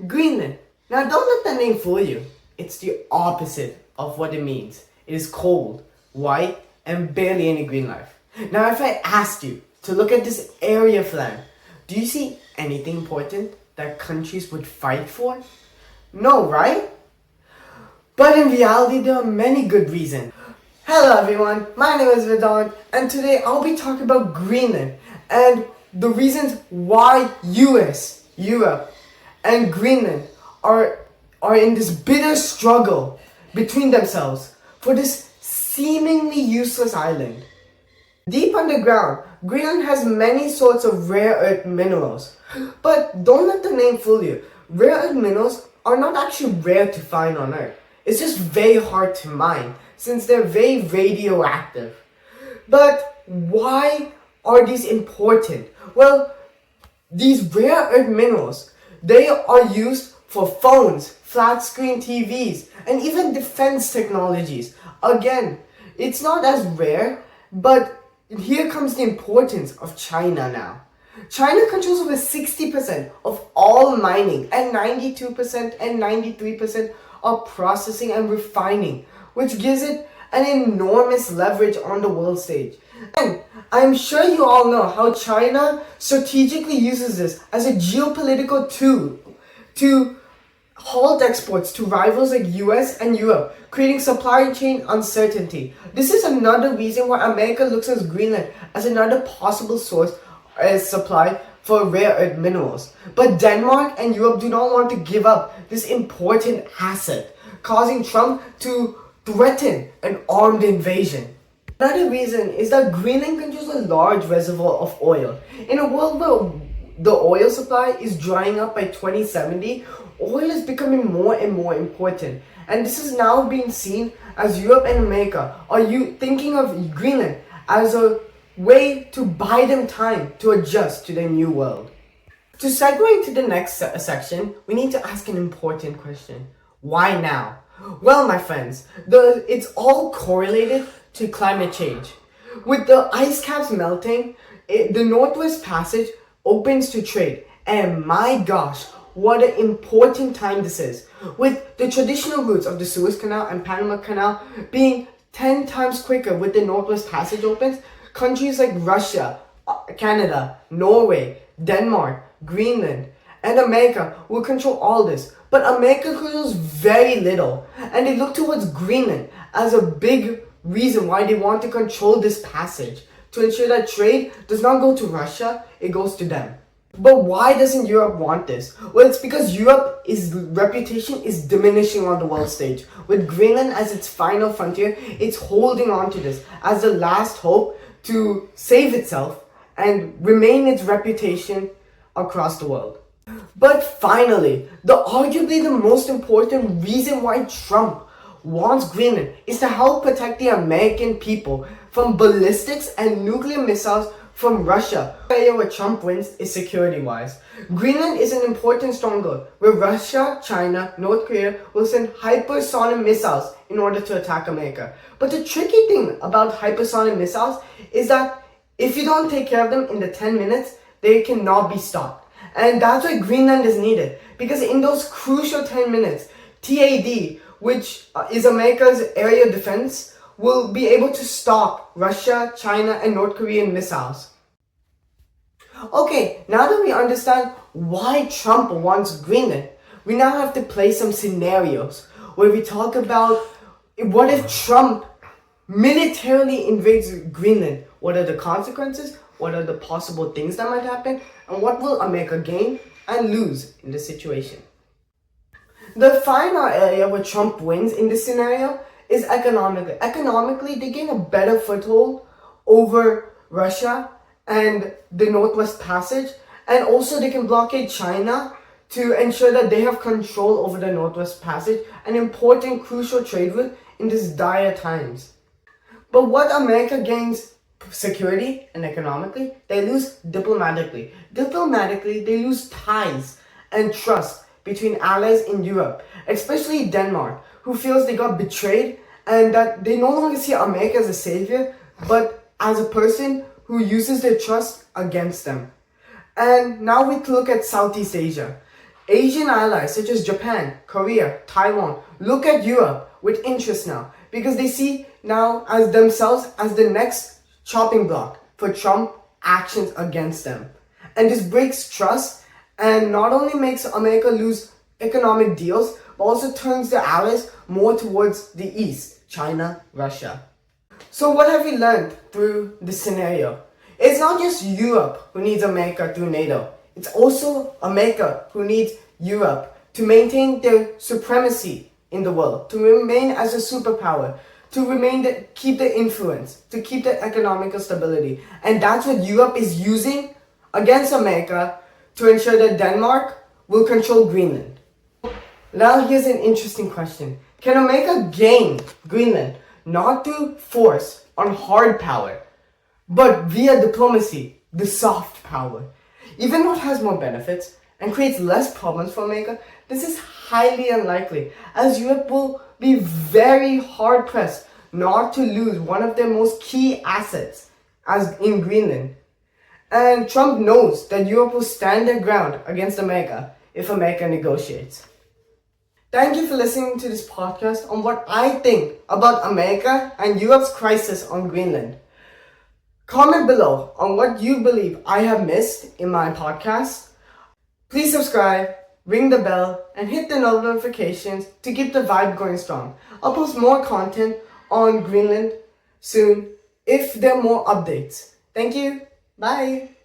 Greenland. Now don't let the name fool you. It's the opposite of what it means. It is cold, white, and barely any green life. Now if I asked you to look at this area of land, do you see anything important that countries would fight for? No, right? But in reality, there are many good reasons. Hello everyone, my name is Vedant, and today I'll be talking about Greenland and the reasons why US, Europe, and Greenland are in this bitter struggle between themselves for this seemingly useless island. Deep underground, Greenland has many sorts of rare earth minerals. But don't let the name fool you. Rare earth minerals are not actually rare to find on Earth. It's just very hard to mine since they're very radioactive. But why are these important? Well, these rare earth minerals, they are used for phones, flat screen TVs, and even defense technologies. Again, it's not as rare, but here comes the importance of China now. China controls over 60% of all mining, and 92% and 93% of processing and refining, which gives it an enormous leverage on the world stage. And I'm sure you all know how China strategically uses this as a geopolitical tool to halt exports to rivals like US and Europe, creating supply chain uncertainty. This is another reason why America looks at Greenland as another possible source as supply for rare earth minerals. But Denmark and Europe do not want to give up this important asset, causing Trump to threaten an armed invasion. Another reason is that Greenland controls a large reservoir of oil. In a world where the oil supply is drying up by 2070, oil is becoming more and more important. And this is now being seen as Europe and America are thinking of Greenland as a way to buy them time to adjust to their new world. To segue into the next section, we need to ask an important question. Why now? Well, my friends, it's all correlated to climate change. With the ice caps melting, the Northwest Passage opens to trade. And my gosh, what an important time this is. With the traditional routes of the Suez Canal and Panama Canal being 10 times quicker with the Northwest Passage opens, countries like Russia, Canada, Norway, Denmark, Greenland, and America will control all this. But America controls very little, and they look towards Greenland as a big reason why they want to control this passage, to ensure that trade does not go to Russia, it goes to them. But why doesn't Europe want this? Well, it's because Europe's reputation is diminishing on the world stage. With Greenland as its final frontier, it's holding on to this as the last hope to save itself and remain its reputation across the world. But finally, arguably the most important reason why Trump wants Greenland is to help protect the American people from ballistics and nuclear missiles from Russia. The area where Trump wins is security-wise. Greenland is an important stronghold where Russia, China, North Korea will send hypersonic missiles in order to attack America. But the tricky thing about hypersonic missiles is that if you don't take care of them in the 10 minutes, they cannot be stopped. And that's why Greenland is needed. Because in those crucial 10 minutes, TAD, which is America's area defense, will be able to stop Russia, China, and North Korean missiles. Okay, now that we understand why Trump wants Greenland, we now have to play some scenarios where we talk about what if Trump militarily invades Greenland? What are the consequences? What are the possible things that might happen? And what will America gain and lose in this situation? The final area where Trump wins in this scenario is economically. Economically, they gain a better foothold over Russia and the Northwest Passage, and also they can blockade China to ensure that they have control over the Northwest Passage, an important crucial trade route in these dire times. But what America gains security and economically, they lose diplomatically. Diplomatically, they lose ties and trust between allies in Europe, especially Denmark, who feels they got betrayed and that they no longer see America as a savior, but as a person who uses their trust against them. And now we look at Southeast Asia. Asian allies such as Japan, Korea, Taiwan look at Europe with interest now because they see now as themselves as the next chopping block for Trump actions against them. And this breaks trust and not only makes America lose economic deals, but also turns their allies more towards the east, China, Russia. So what have we learned through this scenario? It's not just Europe who needs America through NATO. It's also America who needs Europe to maintain their supremacy in the world, to remain as a superpower, to keep the influence, to keep the economical stability. And that's what Europe is using against America to ensure that Denmark will control Greenland. Now here's an interesting question. Can America gain Greenland not through force on hard power, but via diplomacy, the soft power? Even though it has more benefits and creates less problems for America, this is highly unlikely, as Europe will be very hard pressed not to lose one of their most key assets, as in Greenland. And Trump knows that Europe will stand their ground against America if America negotiates. Thank you for listening to this podcast on what I think about America and Europe's crisis on Greenland. Comment below on what you believe I have missed in my podcast. Please subscribe, ring the bell, and hit the notifications to keep the vibe going strong. I'll post more content on Greenland soon if there are more updates. Thank you. Bye.